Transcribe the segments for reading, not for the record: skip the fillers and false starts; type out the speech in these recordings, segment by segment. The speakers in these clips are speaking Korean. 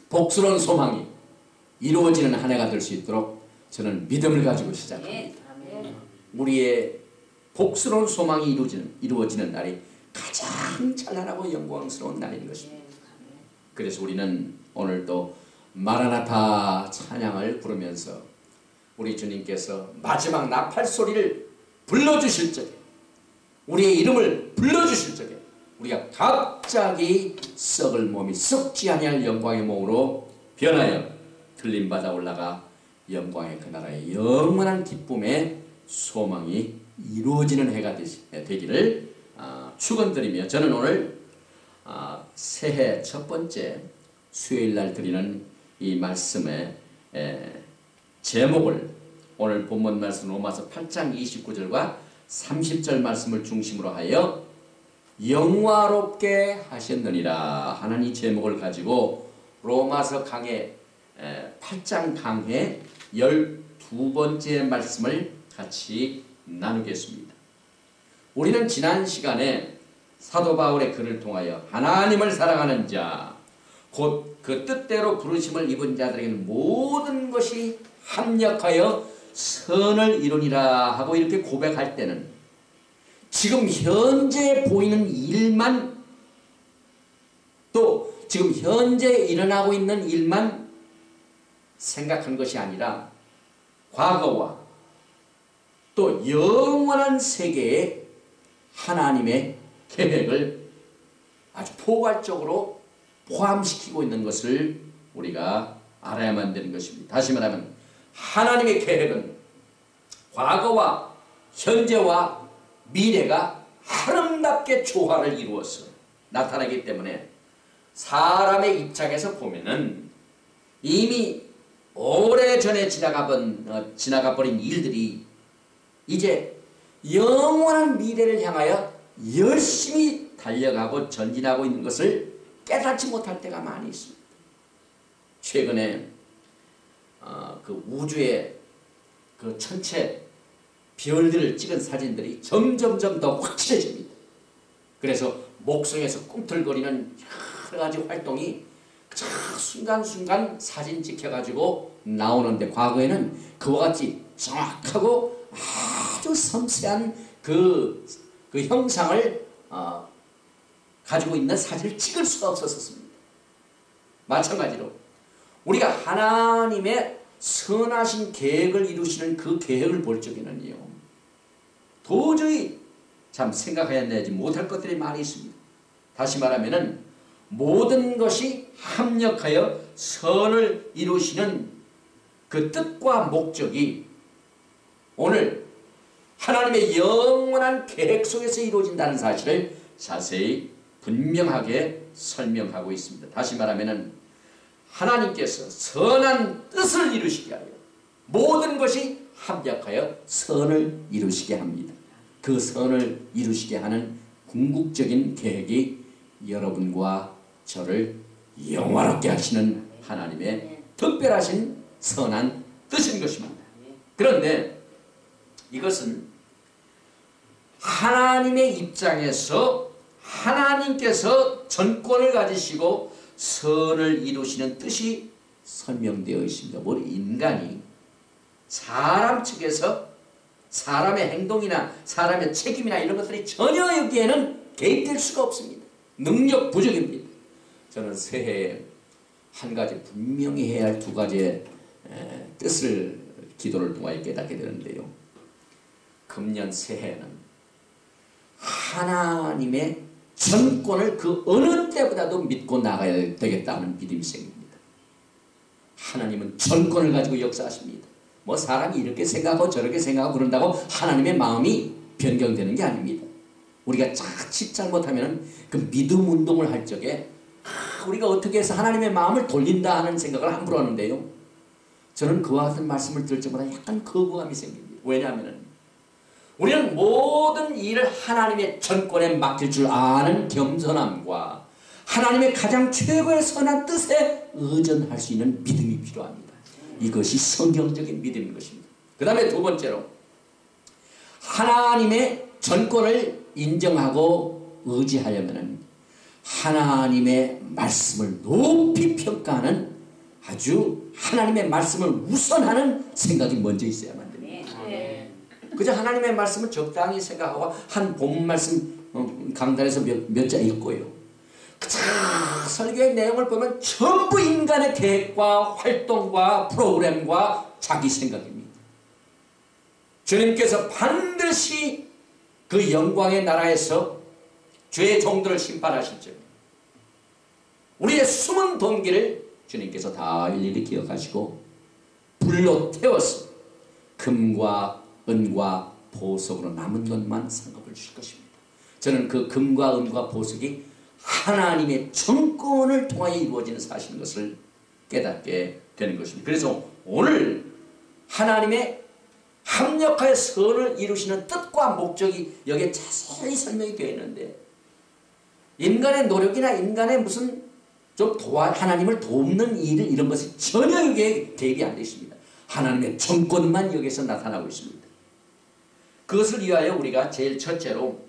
복스러운 소망이 이루어지는 한 해가 될 수 있도록 저는 믿음을 가지고 시작합니다. 우리의 복스러운 소망이 이루어지는 날이 가장 찬란하고 영광스러운 날인 것입니다. 그래서 우리는 오늘도 마라나타 찬양을 부르면서 우리 주님께서 마지막 나팔소리를 불러주실 적에, 우리의 이름을 불러주실 적에 우리가 갑자기 썩을 몸이 썩지 아니할 영광의 몸으로 변하여 틀린 바다 올라가 영광의 그 나라의 영원한 기쁨의 소망이 이루어지는 해가 되기를 축원드리며, 저는 오늘 새해 첫 번째 수요일날 드리는 이 말씀의 제목을 오늘 본문 말씀 로마서 8장 29절과 30절 말씀을 중심으로 하여 영화롭게 하셨느니라 하는 이 제목을 가지고 로마서 강해 8장 강해 12번째 말씀을 같이 나누겠습니다. 우리는 지난 시간에 사도 바울의 글을 통하여 하나님을 사랑하는 자, 곧 그 뜻대로 부르심을 입은 자들에게는 모든 것이 합력하여 선을 이루니라 하고 이렇게 고백할 때는 지금 현재 보이는 일만, 또 지금 현재 일어나고 있는 일만 생각한 것이 아니라 과거와 또 영원한 세계에 하나님의 계획을 아주 포괄적으로 포함시키고 있는 것을 우리가 알아야만 되는 것입니다. 다시 말하면 하나님의 계획은 과거와 현재와 미래가 아름답게 조화를 이루어서 나타나기 때문에 사람의 입장에서 보면은 이미 오래전에 지나가버린 일들이 이제 영원한 미래를 향하여 열심히 달려가고 전진하고 있는 것을 깨닫지 못할 때가 많이 있습니다. 최근에 그 우주의 그 천체 별들을 찍은 사진들이 점점점 더 확실해집니다. 그래서 목성에서 꿈틀거리는 여러 가지 활동이 순간순간 사진 찍혀가지고 나오는데, 과거에는 그와 같이 정확하고 아주 섬세한 그 형상을 가지고 있는 사진을 찍을 수가 없었습니다. 마찬가지로 우리가 하나님의 선하신 계획을 이루시는 그 계획을 볼 적에는요, 도저히 참 생각해내지 못할 것들이 많이 있습니다. 다시 말하면은 모든 것이 합력하여 선을 이루시는 그 뜻과 목적이 오늘 하나님의 영원한 계획 속에서 이루어진다는 사실을 자세히 분명하게 설명하고 있습니다. 다시 말하면은 하나님께서 선한 뜻을 이루시게 하여 모든 것이 합력하여 선을 이루시게 합니다. 그 선을 이루시게 하는 궁극적인 계획이 여러분과 저를 영화롭게 하시는 하나님의 특별하신 선한 뜻인 것입니다. 그런데 이것은 하나님의 입장에서 하나님께서 전권을 가지시고 선을 이루시는 뜻이 설명되어 있습니다. 뭘 인간이 사람 측에서 사람의 행동이나 사람의 책임이나 이런 것들이 전혀 여기에는 개입될 수가 없습니다. 능력 부족입니다. 저는 새해에 한 가지 분명히 해야 할 두 가지의 뜻을 기도를 통하여 깨닫게 되는데요. 금년 새해는 하나님의 전권을 그 어느 때보다도 믿고 나가야 되겠다는 믿음이 생깁니다. 하나님은 전권을 가지고 역사하십니다. 뭐 사람이 이렇게 생각하고 저렇게 생각하고 그런다고 하나님의 마음이 변경되는 게 아닙니다. 우리가 자칫 잘못하면 그 믿음 운동을 할 적에 우리가 어떻게 해서 하나님의 마음을 돌린다 하는 생각을 함부로 하는데요. 저는 그와 같은 말씀을 들을 때마다 약간 거부감이 생깁니다. 왜냐하면 우리는 모든 일을 하나님의 전권에 맡길 줄 아는 겸손함과 하나님의 가장 최고의 선한 뜻에 의존할 수 있는 믿음이 필요합니다. 이것이 성경적인 믿음인 것입니다. 그 다음에 두 번째로 하나님의 전권을 인정하고 의지하려면 하나님의 말씀을 높이 평가하는 아주 하나님의 말씀을 우선하는 생각이 먼저 있어야만 됩니다. 그저 하나님의 말씀을 적당히 생각하고 한 본문 말씀 강단에서 몇 자 읽고요. 그저 설교의 내용을 보면 전부 인간의 계획과 활동과 프로그램과 자기 생각입니다. 주님께서 반드시 그 영광의 나라에서 죄의 종들을 심판하실 줄 우리의 숨은 동기를 주님께서 다 일일이 기억하시고 불로 태워서 금과 은과 보석으로 남은 것만 상급을 주실 것입니다. 저는 그 금과 은과 보석이 하나님의 정권을 통하여 이루어지는 사실인 것을 깨닫게 되는 것입니다. 그래서 오늘 하나님의 합력하여 선을 이루시는 뜻과 목적이 여기에 자세히 설명이 되어 있는데 인간의 노력이나 인간의 무슨 좀 하나님을 돕는 일 이런 것이 전혀 여기에 대입이 안 되어 있습니다. 하나님의 정권만 여기서 나타나고 있습니다. 그것을 위하여 우리가 제일 첫째로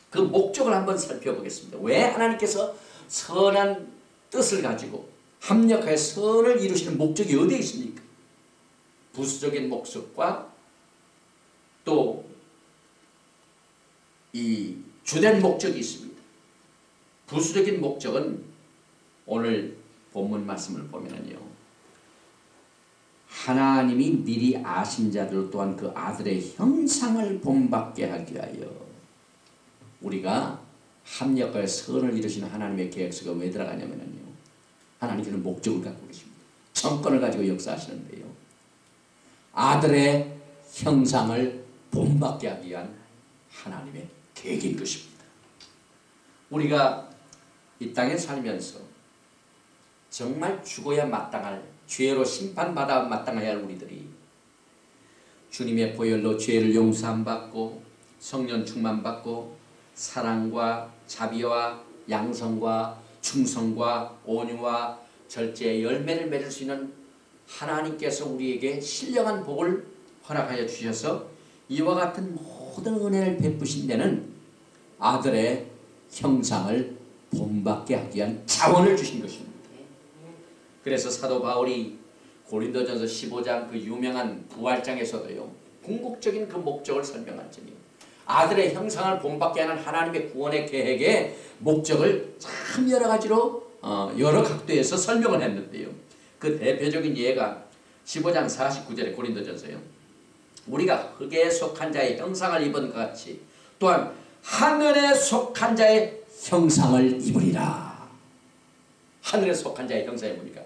그 목적을 한번 살펴보겠습니다. 왜 하나님께서 선한 뜻을 가지고 합력하여 선을 이루시는 목적이 어디에 있습니까? 부수적인 목적과 또 이 주된 목적이 있습니다. 부수적인 목적은 오늘 본문 말씀을 보면요. 하나님이 미리 아신 자들 또한 그 아들의 형상을 본받게 하기 위하여 우리가 합력하여 선을 이루시는 하나님의 계획서가 왜 들어가냐면요. 하나님께서는 목적을 갖고 계십니다. 정권을 가지고 역사하시는데요. 아들의 형상을 본받게 하기 위한 하나님의 계획인 것입니다. 우리가 이 땅에 살면서 정말 죽어야 마땅할 죄로 심판받아 마땅해야 할 우리들이 주님의 보혈로 죄를 용서함받고 성령 충만받고 사랑과 자비와 양성과 충성과 온유와 절제의 열매를 맺을 수 있는 하나님께서 우리에게 신령한 복을 허락하여 주셔서 이와 같은 모든 은혜를 베푸신 데는 아들의 형상을 본받게 하기 위한 자원을 주신 것입니다. 그래서 사도 바울이 고린도전서 15장 그 유명한 부활장에서도요. 궁극적인 그 목적을 설명하더니 아들의 형상을 본받게 하는 하나님의 구원의 계획의 목적을 참 여러 가지로 여러 각도에서 설명을 했는데요. 그 대표적인 예가 15장 49절의 고린도전서요. 우리가 흙에 속한 자의 형상을 입은 것 같이 또한 하늘에 속한 자의 형상을 입으리라. 하늘에 속한 자의 형상이 뭡니까?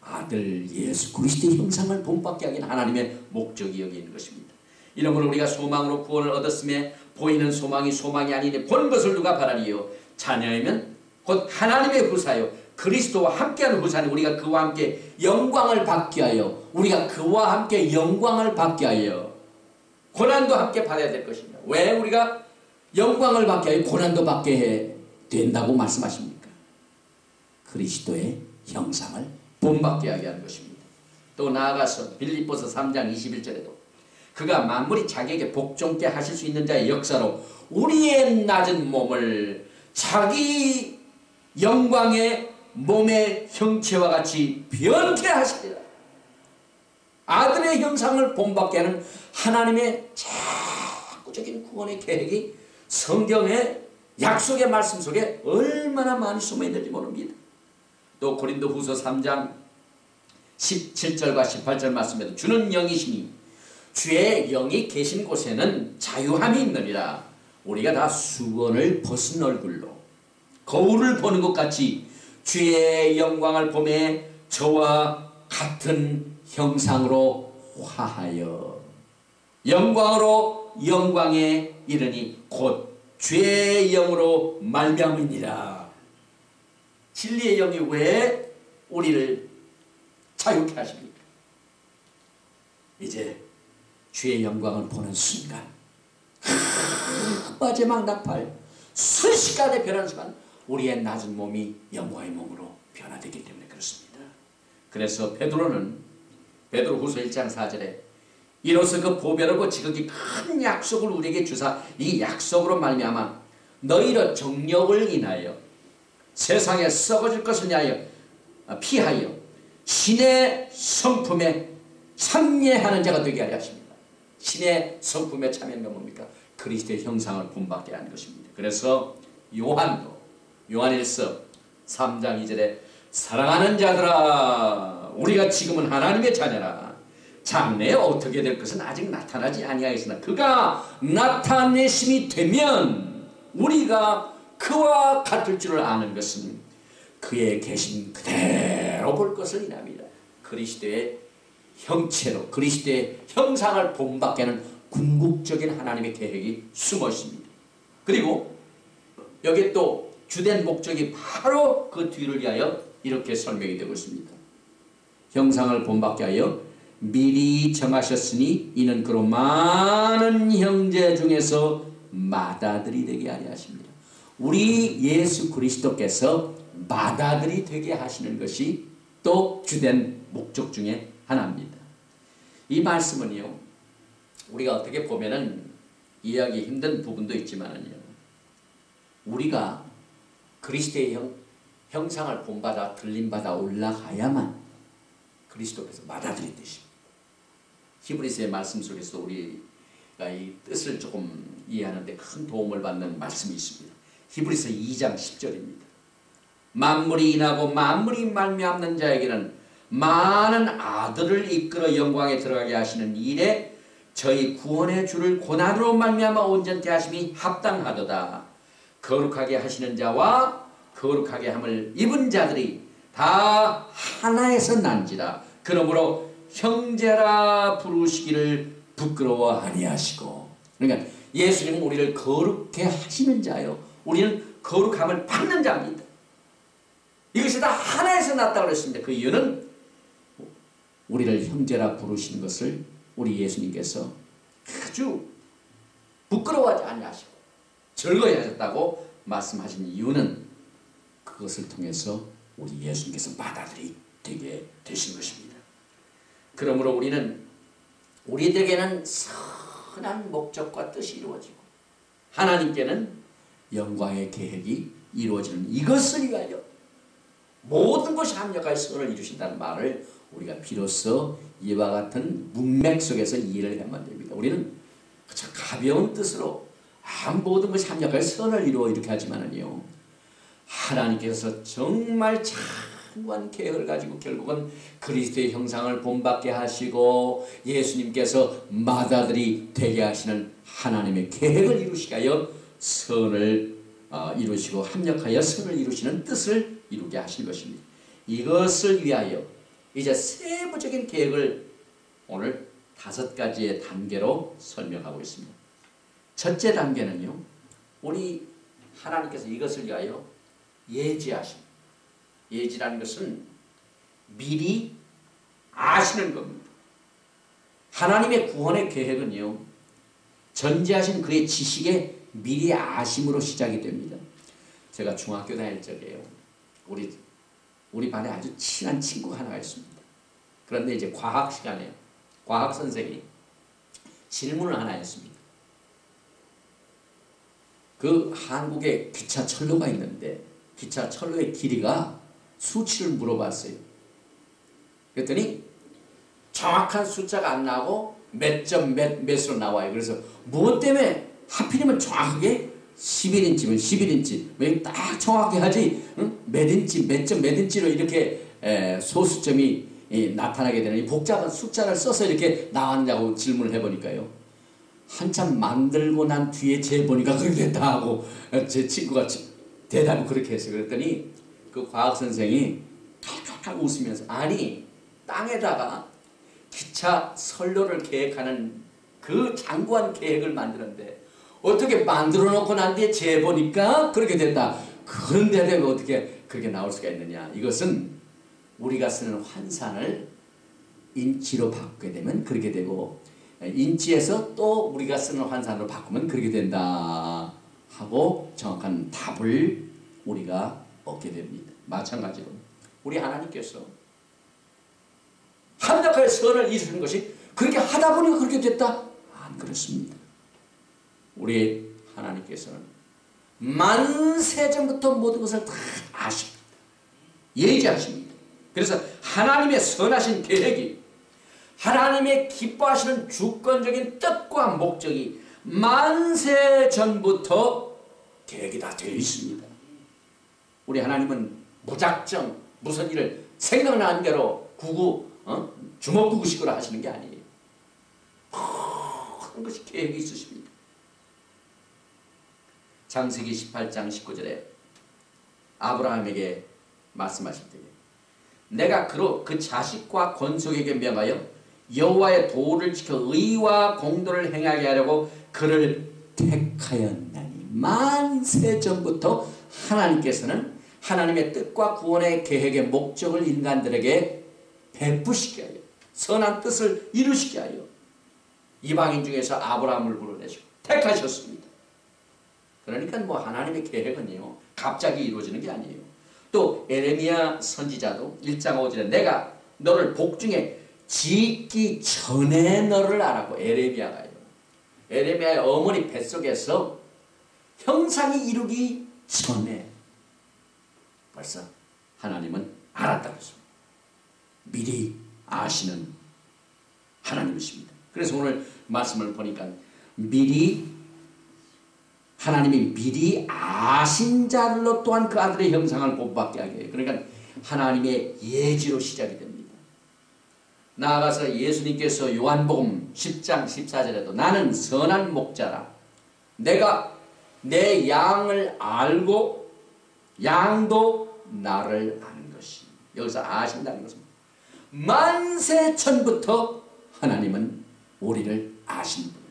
아들 예수 그리스도의 형상을 본받게 하기는 하나님의 목적이 여기 있는 것입니다. 이러므로 우리가 소망으로 구원을 얻었음에 보이는 소망이 소망이 아니니 본 것을 누가 바라리요? 자녀이면 곧 하나님의 후사요 그리스도와 함께하는 후사니 우리가 그와 함께 영광을 받게 하여 우리가 그와 함께 영광을 받게 하여 고난도 함께 받아야 될 것입니다. 왜 우리가 영광을 받게 하여 고난도 받게 된다고 말씀하십니까? 그리스도의 형상을 본받게 하게 하는 것입니다. 또 나아가서 빌립보서 3장 21절에도 그가 만물이 자기에게 복종케 하실 수 있는 자의 역사로 우리의 낮은 몸을 자기 영광의 몸의 형체와 같이 변케 하시리라. 아들의 형상을 본받게 하는 하나님의 자구적인 구원의 계획이 성경의 약속의 말씀 속에 얼마나 많이 숨어있는지 모릅니다. 또 고린도후서 3장 17절과 18절 말씀에도 주는 영이시니 주의 영이 계신 곳에는 자유함이 있느니라. 우리가 다 수건을 벗은 얼굴로 거울을 보는 것 같이 주의 영광을 보매 저와 같은 형상으로 화하여 영광으로 영광에 이르니 곧 죄의 영으로 말미암으니라. 진리의 영이 왜 우리를 자유케 하십니까? 이제 주의 영광을 보는 순간 마지막 나팔 순식간에 변하는 순간 우리의 낮은 몸이 영광의 몸으로 변화되기 때문에 그렇습니다. 그래서 베드로후서 1장 4절에 이로써 그 보배롭고 지극히 큰 약속을 우리에게 주사 이 약속으로 말미암아 너희로 정력을 인하여 세상에 썩어질 것을 피하여 신의 성품에 참여하는 자가 되게 하려 하십니다. 신의 성품에 참여하는 건 뭡니까? 그리스도의 형상을 본받게 하는 것입니다. 그래서 요한일서 3장 2절에 사랑하는 자들아 우리가 지금은 하나님의 자녀라. 장래에 어떻게 될 것은 아직 나타나지 아니하였으나 그가 나타내심이 되면 우리가 그와 같을 줄을 아는 것은 그의 계신 그대로 볼 것을 인합니다. 그리스도의 형체로 그리스도의 형상을 본받게 하는 궁극적인 하나님의 계획이 숨어 있습니다. 그리고 여기에 또 주된 목적이 바로 그 뒤를 위하여 이렇게 설명이 되고 있습니다. 형상을 본받게 하여 미리 정하셨으니 이는 그로 많은 형제 중에서 맏아들이 되게 하려 하십니다. 우리 예수 그리스도께서 맏아들이 되게 하시는 것이 또 주된 목적 중에 하나입니다. 이 말씀은요, 우리가 어떻게 보면은 이해하기 힘든 부분도 있지만은요, 우리가 그리스도의 형상을 본받아 들림받아 올라가야만 그리스도께서 맏아들이 되십니다. 히브리서의 말씀 속에서 우리가 이 뜻을 조금 이해하는 데 큰 도움을 받는 말씀이 있습니다. 히브리서 2장 10절입니다. 만물이 인하고 만물이 말미암는 자에게는 많은 아들을 이끌어 영광에 들어가게 하시는 일에 저희 구원의 주를 고난으로 말미암아 온전케 하심이 합당하도다. 거룩하게 하시는 자와 거룩하게 함을 입은 자들이 다 하나에서 난지라. 그러므로 형제라 부르시기를 부끄러워 아니하시고. 그러니까 예수님은 우리를 거룩해 하시는 자요, 우리는 거룩함을 받는 자입니다. 이것이 다 하나에서 났다고 그랬습니다. 그 이유는 우리를 형제라 부르시는 것을 우리 예수님께서 아주 부끄러워하지 아니하시고 즐거이 하셨다고 말씀하신 이유는 그것을 통해서 우리 예수님께서 맏아들이 되게 되신 것입니다. 그러므로 우리들에게는 선한 목적과 뜻이 이루어지고 하나님께는 영광의 계획이 이루어지는 이것을 위하여 모든 것이 합력하여 선을 이루신다는 말을 우리가 비로소 이와 같은 문맥 속에서 이해를 해야만 됩니다. 우리는 그저 가벼운 뜻으로 모든 것이 합력하여 선을 이루어 이렇게 하지만은요, 하나님께서 정말 장구한 계획을 가지고 결국은 그리스도의 형상을 본받게 하시고 예수님께서 맏아들이 되게 하시는 하나님의 계획을 이루시게 하여 선을 이루시고 합력하여 선을 이루시는 뜻을 이루게 하신 것입니다. 이것을 위하여 이제 세부적인 계획을 오늘 5가지의 단계로 설명하고 있습니다. 첫째 단계는요, 우리 하나님께서 이것을 위하여 예지하십니다. 예지라는 것은 미리 아시는 겁니다. 하나님의 구원의 계획은요, 전지하신 그의 지식에 미리 아심으로 시작이 됩니다. 제가 중학교 다닐 적에요, 우리 반에 아주 친한 친구가 하나가 있습니다. 그런데 이제 과학 시간에 과학 선생이 질문을 하나 했습니다. 그 한국에 기차 철로가 있는데 기차 철로의 길이가 수치를 물어봤어요. 그랬더니 정확한 숫자가 안 나오고 몇 점 몇으로 나와요. 그래서 무엇 때문에 하필이면 정확하게 11인치면 11인치 딱 정확히 하지, 응? 몇 인치 몇 점 몇 인치로 이렇게 소수점이 나타나게 되는 이 복잡한 숫자를 써서 이렇게 나왔냐고 질문을 해보니까요, 한참 만들고 난 뒤에 재보니까 그렇게 됐다 하고 제 친구가 대답을 그렇게 했어요. 그랬더니 그 과학 선생이 칼칼칼 웃으면서, 아니 땅에다가 기차 선로를 계획하는 그 장구한 계획을 만드는데 어떻게 만들어 놓고 난 뒤에 재보니까 그렇게 된다. 그런데 어떻게 그렇게 나올 수가 있느냐. 이것은 우리가 쓰는 환산을 인치로 바꾸게 되면 그렇게 되고, 인치에서 또 우리가 쓰는 환산으로 바꾸면 그렇게 된다 하고 정확한 답을 우리가 얻게 됩니다. 마찬가지로 우리 하나님께서 합력하여 선을 이루는 것이 그렇게 하다 보니까 그렇게 됐다? 안 그렇습니다. 우리 하나님께서는 만세전부터 모든 것을 다 아십니다. 예지하십니다. 그래서 하나님의 선하신 계획이, 하나님의 기뻐하시는 주권적인 뜻과 목적이 만세 전부터 계획이 다 되어 있습니다. 우리 하나님은 무작정 무슨 일을 생각나는 대로 주먹구구식으로 하시는 게 아니에요. 모든 것이 계획이 있으십니다. 창세기 18장 19절에 아브라함에게 말씀하실 때에 내가 그 자식과 건속에게 명하여 여호와의 도를 지켜 의와 공도를 행하게 하려고 그를 택하였나니, 만세 전부터 하나님께서는 하나님의 뜻과 구원의 계획의 목적을 인간들에게 베푸시게 하여 선한 뜻을 이루시게 하여 이방인 중에서 아브라함을 불러내시고 택하셨습니다. 그러니까 뭐 하나님의 계획은요 갑자기 이루어지는 게 아니에요. 또 에레미야 선지자도 1장 5절에 내가 너를 복중에 짓기 전에 너를 알았고, 에레미야가요. 에레미야의 어머니 뱃속에서 형상이 이루기 전에 벌써 하나님은 알았다고 했습니다. 미리 아시는 하나님이십니다. 그래서 오늘 말씀을 보니까 하나님이 미리 아신 자로 또한 그 아들의 형상을 본받게 하게 해요. 그러니까 하나님의 예지로 시작이 됩니다. 나아가서 예수님께서 요한복음 10장 14절에도 나는 선한 목자라, 내가 내 양을 알고 양도 나를 아는 것이, 여기서 아신다는 것은 만세 전부터 하나님은 우리를 아시는 분입니다.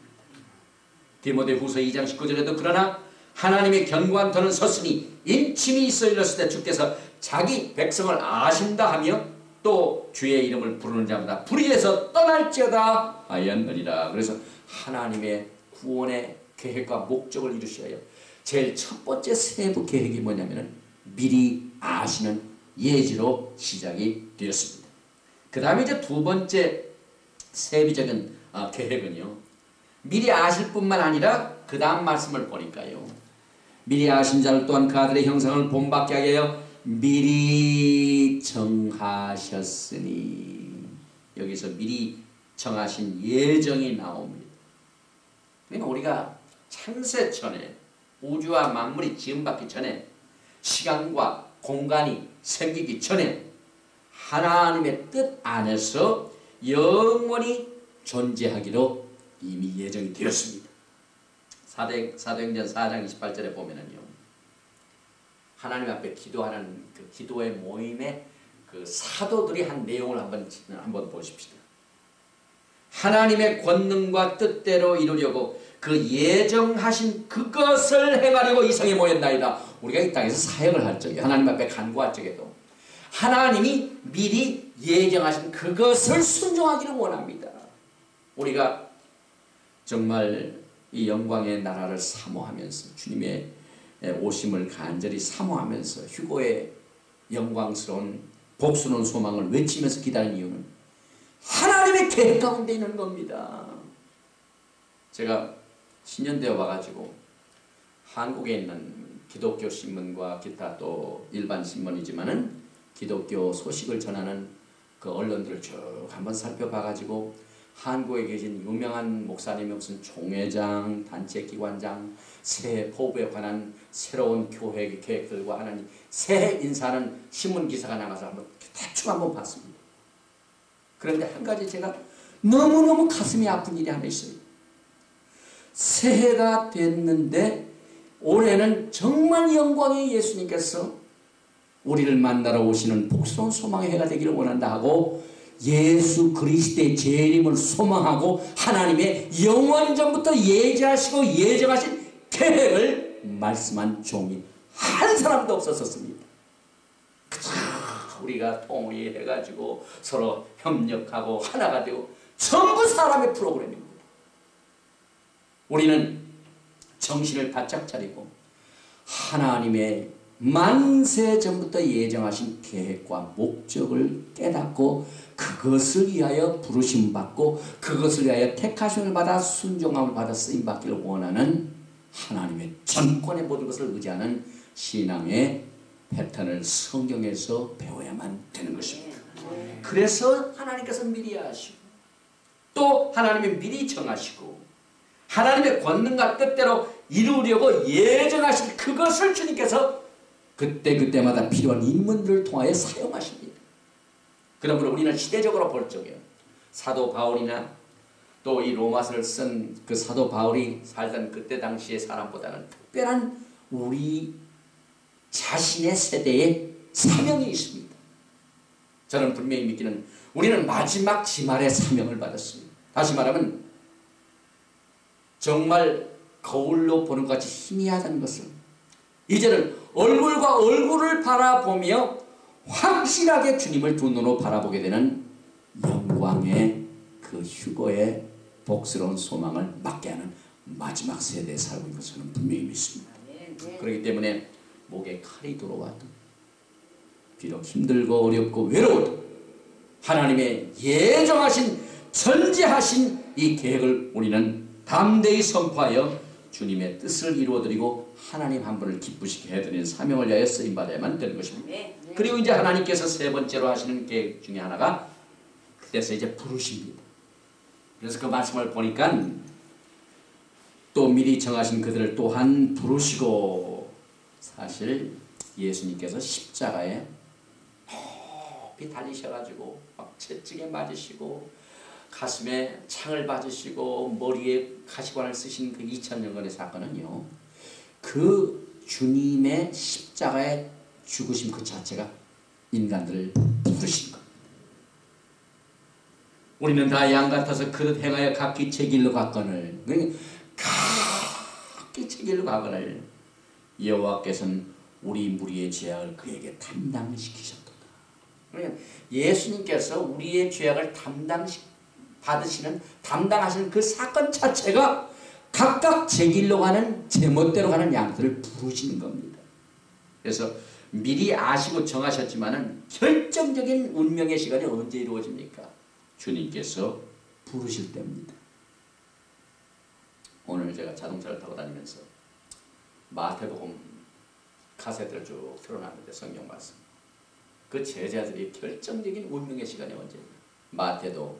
디모데후서 2장 19절에도 그러나 하나님의 견고한 터는 섰으니 인침이 있어 이렀을 때 주께서 자기 백성을 아신다 하며 또 주의 이름을 부르는 자마다 불의에서 떠날지어다 하였느니라. 그래서 하나님의 구원의 계획과 목적을 이루셔야 제일 첫 번째 세부 계획이 뭐냐면은 미리 아시는 예지로 시작이 되었습니다. 그 다음에 이제 두 번째 세부적인 계획은요, 미리 아실 뿐만 아니라 그 다음 말씀을 보니까요, 미리 아신 자를 또한 그 아들의 형상을 본받게 하게 하여 미리 정하셨으니, 여기서 미리 정하신 예정이 나옵니다. 그러니까 우리가 창세 전에, 우주와 만물이 지음받기 전에, 시간과 공간이 생기기 전에 하나님의 뜻 안에서 영원히 존재하기로 이미 예정이 되었습니다. 사도행전 4장 28절에 보면은요, 하나님 앞에 기도하는 그 기도의 모임에 그 사도들이 한 내용을 한번 보십시다. 하나님의 권능과 뜻대로 이루려고 그 예정하신 그것을 행하려고 이 성에 모였나이다. 우리가 이 땅에서 사역을 할 적에, 하나님 앞에 간구할 적에도 하나님이 미리 예정하신 그것을 순종하기를 원합니다. 우리가 정말 이 영광의 나라를 사모하면서, 주님의 오심을 간절히 사모하면서 휴거의 영광스러운 복수는 소망을 외치면서 기다리는 이유는 하나님의 계획 가운데 있는 겁니다. 제가 신년대에 와가지고 한국에 있는 기독교 신문과 기타 또 일반 신문이지만은 기독교 소식을 전하는 그 언론들을 쭉 한번 살펴봐가지고 한국에 계신 유명한 목사님이 무슨 총회장, 단체 기관장, 새해 포부에 관한 새로운 교회 계획들과 하나님 새해 인사하는 신문 기사가 나가서 한번 대충 한번 봤습니다. 그런데 한 가지 제가 너무너무 가슴이 아픈 일이 하나 있어요. 새해가 됐는데 올해는 정말 영광의 예수님께서 우리를 만나러 오시는 복스러운 소망의 해가 되기를 원한다 하고 예수 그리스도의 재림을 소망하고 하나님의 영원전부터 예지하시고 예정하신 계획을 말씀한 종이 한 사람도 없었습니다. 그저 우리가 통일해가지고 서로 협력하고 하나가 되고 전부 사람의 프로그램입니다. 우리는 정신을 바짝 차리고 하나님의 만세 전부터 예정하신 계획과 목적을 깨닫고 그것을 위하여 부르심받고 그것을 위하여 택하심을 받아 순종함을 받아 쓰임받기를 원하는 하나님의 전권의 모든 것을 의지하는 신앙의 패턴을 성경에서 배워야만 되는 것입니다. 그래서 하나님께서 미리 하시고 또 하나님이 미리 정하시고 하나님의 권능과 뜻대로 이루려고 예정하신 그것을 주님께서 그때그때마다 필요한 인물들을 통하여 사용하십니다. 그러므로 우리는 시대적으로 볼 적에 사도 바울이나 또 이 로마서를 쓴 그 사도 바울이 살던 그때 당시의 사람보다는 특별한 우리 자신의 세대에 사명이 있습니다. 저는 분명히 믿기는 우리는 마지막 지말의 사명을 받았습니다. 다시 말하면 정말 거울로 보는 것 같이 희미하다는 것을 이제는 얼굴과 얼굴을 바라보며 확실하게 주님을 두 눈으로 바라보게 되는 영광의 그 휴거의 복스러운 소망을 맞게 하는 마지막 세대에 살고 있는 것을 분명히 믿습니다. 그렇기 때문에 목에 칼이 들어와도 비록 힘들고 어렵고 외로워도 하나님의 예정하신 전제하신 이 계획을 우리는 담대히 선포하여 주님의 뜻을 이루어드리고 하나님 한 분을 기쁘시게 해드리는 사명을 위하여 쓰임받아야만 되는 것입니다. 그리고 이제 하나님께서 세 번째로 하시는 계획 중에 하나가 그때서 이제 부르십니다. 그래서 그 말씀을 보니까 또 미리 정하신 그들을 또한 부르시고 사실 예수님께서 십자가에 높이 달리셔가지고 막 채찍에 맞으시고 가슴에 창을 받으시고 머리에 가시관을 쓰신 그 2000년간의 사건은요. 그 주님의 십자가에 죽으심 그 자체가 인간들을 부르신 겁니다. 우리는 다 양 같아서 그릇 행하여 각기 제 길로 갔거늘 각기 제 길로 가거늘 여호와께서는 우리 무리의 죄악을 그에게 담당시키셨도다. 그러니까 예수님께서 우리의 죄악을 담당하시는 그 사건 자체가 각각 제 길로 가는 제 멋대로 가는 양들을 부르시는 겁니다. 그래서 미리 아시고 정하셨지만은 결정적인 운명의 시간이 언제 이루어집니까? 주님께서 부르실 때입니다. 오늘 제가 자동차를 타고 다니면서 마태복음 카세트를 쭉 틀어놨는데 성경 말씀 그 제자들이 결정적인 운명의 시간이 언제입니까? 마태도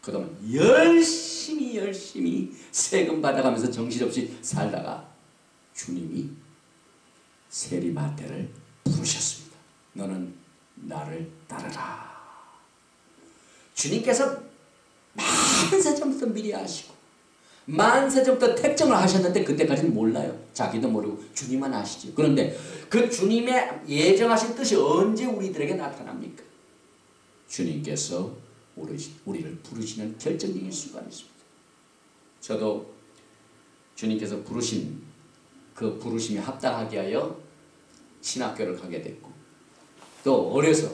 그동안 열심히 세금 받아가면서 정신없이 살다가 주님이 세리 마태를 부르셨습니다. 너는 나를 따르라. 주님께서 만세전부터 미리 아시고 만세전부터 택정을 하셨는데 그때까지는 몰라요. 자기도 모르고 주님만 아시지. 그런데 그 주님의 예정하신 뜻이 언제 우리들에게 나타납니까? 주님께서 우리를 부르시는 결정적인 순간이 있습니다. 저도 주님께서 부르신 그 부르심에 합당하게 하여 신학교를 가게 됐고 또 어려서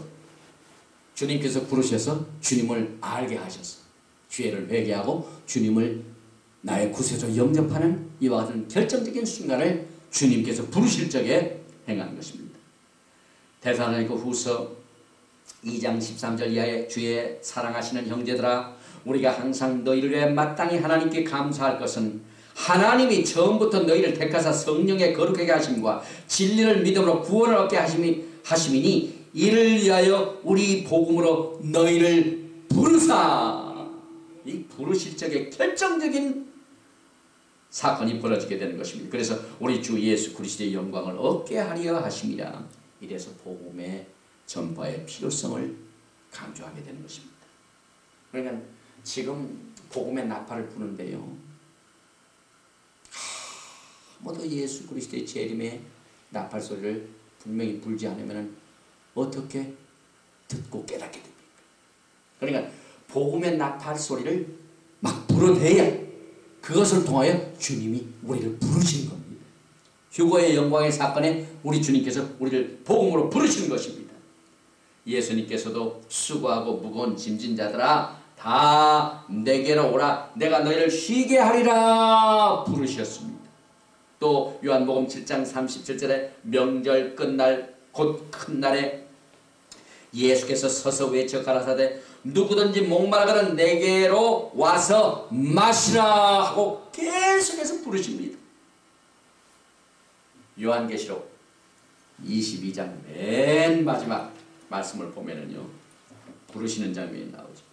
주님께서 부르셔서 주님을 알게 하셔서 죄를 회개하고 주님을 나의 구세주 영접하는 이와 같은 결정적인 순간을 주님께서 부르실 적에 행하는 것입니다. 데살로니가 후서 2장 13절 이하에 주의 사랑하시는 형제들아 우리가 항상 너희를 위해 마땅히 하나님께 감사할 것은 하나님이 처음부터 너희를 택하사 성령의 거룩하게 하심과 진리를 믿음으로 구원을 얻게 하심이니 이를 위하여 우리 복음으로 너희를 부르사 이 부르실 적에 결정적인 사건이 벌어지게 되는 것입니다. 그래서 우리 주 예수 그리스도의 영광을 얻게 하려 하심이라. 이래서 복음의 전파의 필요성을 강조하게 되는 것입니다. 그러니까 지금 복음의 나팔을 부는데요. 모두 예수 그리스도의 재림의 나팔 소리를 분명히 불지 않으면 어떻게 듣고 깨닫게 됩니까? 그러니까 복음의 나팔 소리를 막 불어대야 그것을 통하여 주님이 우리를 부르시는 겁니다. 휴거의 영광의 사건에 우리 주님께서 우리를 복음으로 부르시는 것입니다. 예수님께서도 수고하고 무거운 짐진 자들아 다 내게로 오라 내가 너희를 쉬게 하리라 부르셨습니다. 또 요한복음 7장 37절에 명절 끝날 곧 큰 날에 예수께서 서서 외쳐 가라사대 누구든지 목마르거든 내게로 와서 마시라 하고 계속해서 부르십니다. 요한계시록 22장 맨 마지막 말씀을 보면은요 부르시는 장면이 나오죠.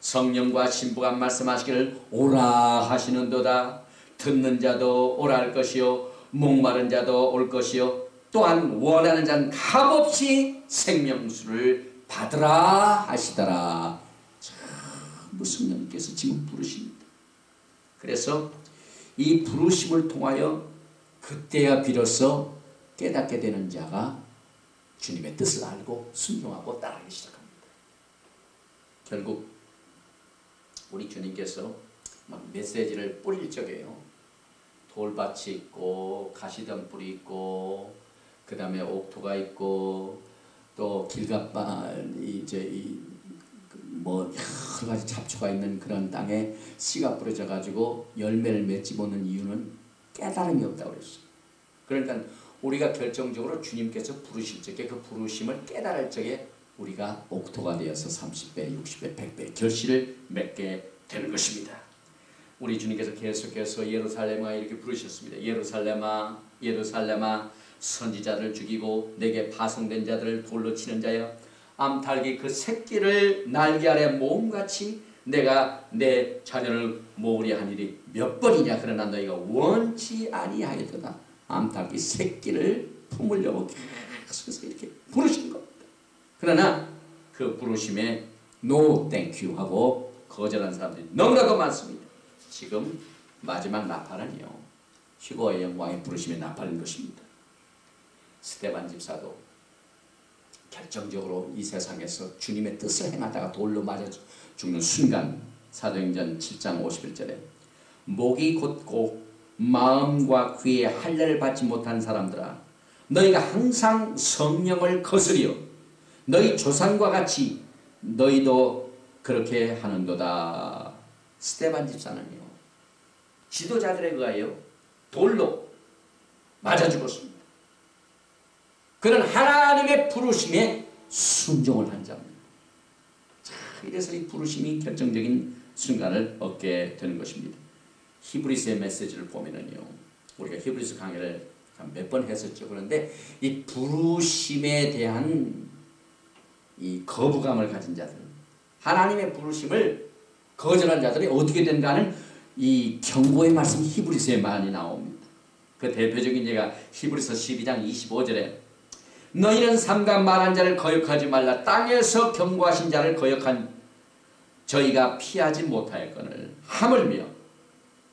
성령과 신부가 말씀하시기를 오라 하시는도다. 듣는 자도 오라 할 것이요 목마른 자도 올 것이요 또한 원하는 자는 값없이 생명수를 받으라 하시더라. 전부 성령께서 지금 부르십니다. 그래서 이 부르심을 통하여 그때야 비로소 깨닫게 되는 자가 주님의 뜻을 알고 순종하고 따르기 시작합니다. 결국 우리 주님께서 막 메시지를 뿌릴 적에요. 돌밭이 있고 가시덤불이 있고 그 다음에 옥토가 있고 또 길갓발 이제 뭐 여러 가지 잡초가 있는 그런 땅에 씨가 뿌려져 가지고 열매를 맺지 못하는 이유는 깨달음이 없다고 그랬어요. 그러니까 우리가 결정적으로 주님께서 부르실 적에 그 부르심을 깨달을 적에 우리가 옥토가 되어서 30배, 60배, 100배 결실을 맺게 되는 것입니다. 우리 주님께서 계속해서 예루살렘아 이렇게 부르셨습니다. 예루살렘아 예루살렘아 선지자를 죽이고 내게 파송된 자들을 돌로 치는 자여 암탉이 그 새끼를 날개 아래 모음같이 내가 내 자녀를 모으려 한 일이 몇 번이냐. 그러나 너희가 원치 아니하였도다. 암탉이 새끼를 품으려고 계속해서 이렇게 부르신 겁니다. 그러나 그 부르심에 No thank you 하고 거절한 사람들이 너무나도 많습니다. 지금 마지막 나팔은요 휴거의 영광의 부르심에 나팔인 것입니다. 스데반 집사도 결정적으로 이 세상에서 주님의 뜻을 행하다가 돌로 맞아 죽는 순간 사도행전 7장 51절에 목이 곧고 마음과 귀에 할례를 받지 못한 사람들아 너희가 항상 성령을 거스려 너희 조상과 같이 너희도 그렇게 하는도다. 스데반 집사는요 지도자들에 의하여 돌로 맞아 죽었습니다. 그는 하나님의 부르심에 순종을 한 자입니다. 이래서 이 부르심이 결정적인 순간을 얻게 되는 것입니다. 히브리서의 메시지를 보면은요, 우리가 히브리서 강의를 몇 번 했었죠. 그런데 이 부르심에 대한 이 거부감을 가진 자들, 하나님의 부르심을 거절한 자들이 어떻게 된가 하는 이 경고의 말씀이 히브리서에 많이 나옵니다. 그 대표적인 예가 히브리서 12장 25절에 너희는 삼가 말한 자를 거역하지 말라. 땅에서 경고하신 자를 거역한 저희가 피하지 못하였거늘 하물며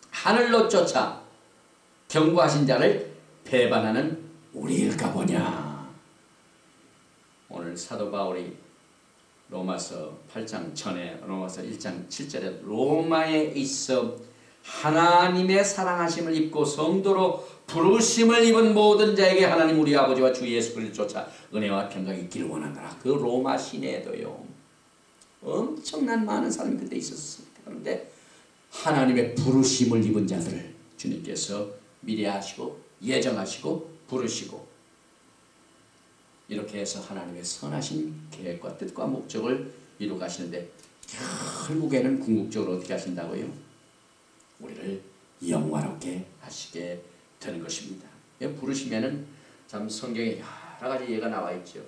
하늘로 쫓아 경고하신 자를 배반하는 우리일까 보냐. 오늘 사도 바울이 로마서 8장 전에 로마서 1장 7절에 로마에 있어 하나님의 사랑하심을 입고 성도로 부르심을 입은 모든 자에게 하나님 우리 아버지와 주 예수 그리스도를 쫓아 은혜와 평강이 있기를 원하노라. 그 로마 시내에도요 엄청난 많은 사람이 그때 있었습니다. 그런데 하나님의 부르심을 입은 자들을 주님께서 미리 하시고 예정하시고 부르시고 이렇게 해서 하나님의 선하신 계획과 뜻과 목적을 이루어 가시는데 결국에는 궁극적으로 어떻게 하신다고요? 우리를 영화롭게 하시게 되는 것입니다. 부르시면은 참 성경에 여러 가지 예가 나와 있죠.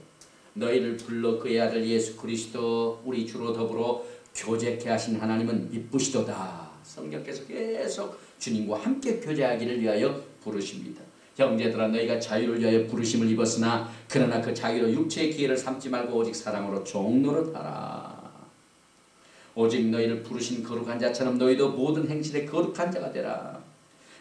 너희를 불러 그의 아들 예수 그리스도 우리 주로 더불어 교제케 하신 하나님은 미쁘시도다. 성령께서 계속 주님과 함께 교제하기를 위하여 부르십니다. 형제들아 너희가 자유를 위하여 부르심을 입었으나 그러나 그 자유로 육체의 기회를 삼지 말고 오직 사랑으로 종노릇하라. 오직 너희를 부르신 거룩한 자처럼 너희도 모든 행실에 거룩한 자가 되라.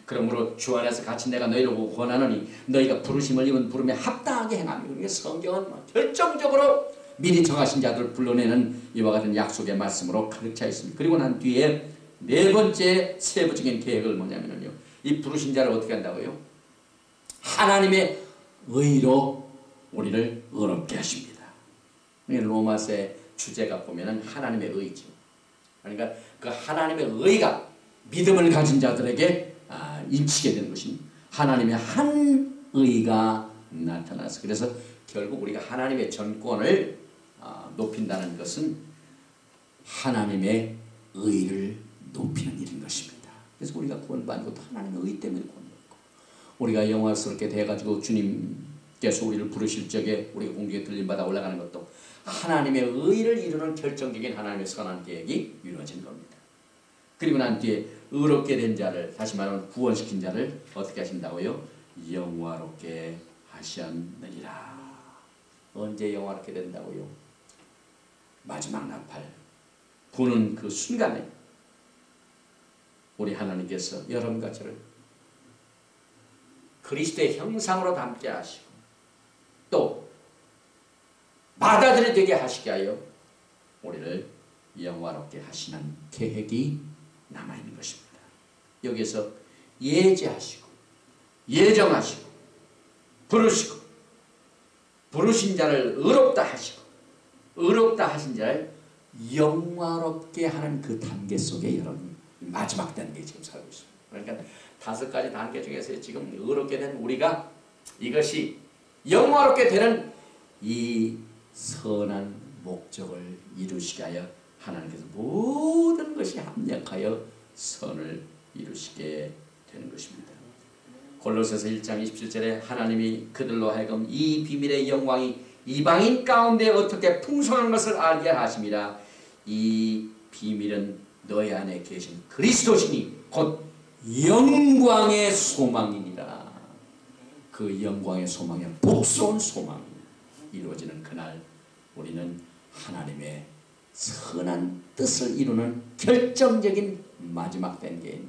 그러므로 주 안에서 같이 내가 너희를 권하노니 너희가 부르심을 입은 부름에 합당하게 행하며. 그러니까 성경은 결정적으로 미리 정하신 자들을 불러내는 이와 같은 약속의 말씀으로 가득 차 있습니다. 그리고 난 뒤에 네 번째 세부적인 계획을 뭐냐면요, 이 부르신 자를 어떻게 한다고요? 하나님의 의로 우리를 의롭게 하십니다. 로마서의 주제가 보면은 하나님의 의죠. 그러니까 그 하나님의 의가 믿음을 가진 자들에게 인치게 되는 것입니다. 하나님의 한 의가 나타나서 그래서 결국 우리가 하나님의 전권을 높인다는 것은 하나님의 의를 높이는 일인 것입니다. 그래서 우리가 구원받는 것도 하나님의 의 때문에 구원받고 우리가 영화스럽게 돼가지고 주님께서 우리를 부르실 적에 우리가 공중에 들림받아 올라가는 것도 하나님의 의를 이루는 결정적인 하나님의 선한 계획이 이루어진 겁니다. 그리고 난 뒤에 의롭게 된 자를, 다시 말하면 구원시킨 자를 어떻게 하신다고요? 영화롭게 하셨느니라. 언제 영화롭게 된다고요? 마지막 나팔 부는 그 순간에 우리 하나님께서 여러분과 저를 그리스도의 형상으로 닮게 하시고 또 받아들이 되게 하시게 하여 우리를 영화롭게 하시는 계획이 남아있는 것입니다. 여기서 예제하시고 예정하시고 부르시고 부르신 자를 의롭다 하시고 의롭다 하신 자를 영화롭게 하는 그 단계 속에 여러분 마지막 단계에 지금 살고 있습니다. 그러니까 5가지 단계 중에서 지금 의롭게 된 우리가 이것이 영화롭게 되는 이 선한 목적을 이루시게 하여 하나님께서 모든 것이 합력하여 선을 이루시게 되는 것입니다. 골로새서 1장 27절에 하나님이 그들로 하여금 이 비밀의 영광이 이방인 가운데 어떻게 풍성한 것을 알게 하심이라. 이 비밀은 너희 안에 계신 그리스도시니 곧 영광의 소망이니라. 그 영광의 소망의 복스러운 소망이 이루어지는 그날 우리는 하나님의 선한 뜻을 이루는 결정적인 마지막 단계인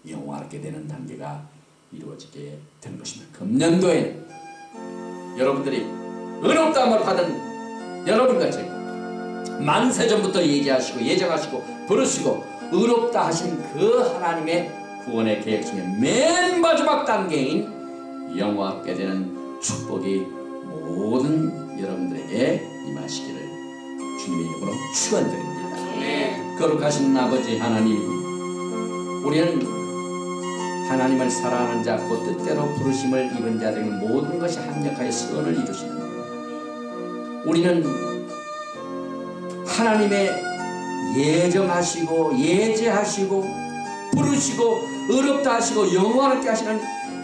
영화롭게 되는 단계가 이루어지게 되는 것입니다. 금년도에는 여러분들이 의롭다함을 받은 여러분과 제가 만세전부터 예지하시고 예정하시고 부르시고 의롭다 하신 그 하나님의 구원의 계획 중에 맨 마지막 단계인 영화롭게 되는 축복이 모든 여러분들에게 임하시기를 주님의 이름으로 축원드립니다. 거룩하신 아버지 하나님, 우리는 하나님을 사랑하는 자 곧 뜻대로 부르심을 입은 자들은 모든 것이 합력하여 선을 이루시는 우리는 하나님의 예정하시고 예제하시고 부르시고 의롭다 하시고 영원하게 하시는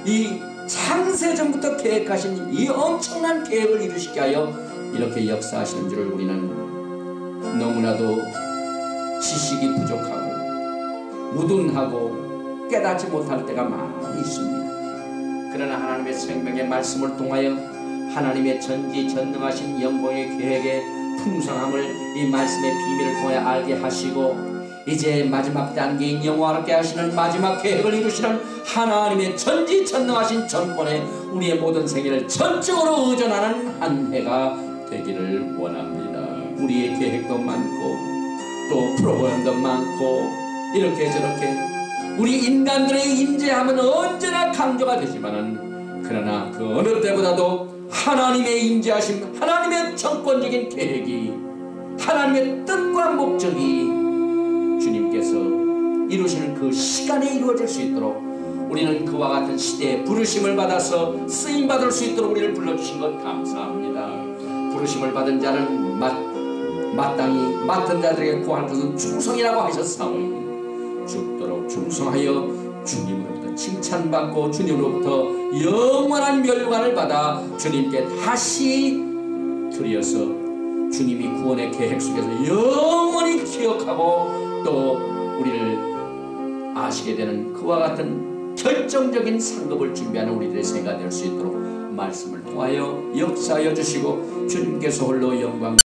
이 창세전부터 계획하신 이 엄청난 계획을 이루시게 하여 이렇게 역사하시는 줄을 우리는 너무나도 지식이 부족하고 무둔하고 깨닫지 못할 때가 많이 있습니다. 그러나 하나님의 생명의 말씀을 통하여 하나님의 전지전능하신 영광의 계획의 풍성함을 이 말씀의 비밀을 통하여 알게 하시고 이제 마지막 단계인 영화롭게 하시는 마지막 계획을 이루시는 하나님의 전지전능하신 전권에 우리의 모든 생애를 전적으로 의존하는 한 해가 되기를 원합니다. 우리의 계획도 많고 또 프로그램도 많고 이렇게 저렇게 우리 인간들의 임재함은 언제나 강조가 되지만은 그러나 그 어느 때보다도 하나님의 임재하심, 하나님의 정권적인 계획이 하나님의 뜻과 목적이 주님께서 이루시는 그 시간에 이루어질 수 있도록 우리는 그와 같은 시대에 부르심을 받아서 쓰임받을 수 있도록 우리를 불러주신 것 감사합니다. 부르심을 받은 자는 마땅히 맡은 자들에게 구할 것은 충성이라고 하셨사오니 죽도록 충성하여 주님으로부터 칭찬받고 주님으로부터 영원한 멸관을 받아 주님께 다시 드려서 주님이 구원의 계획 속에서 영원히 기억하고 또 우리를 아시게 되는 그와 같은 결정적인 상급을 준비하는 우리들의 생각이 될 수 있도록 말씀을 통하여 역사하여 주시고 주님께서 홀로 영광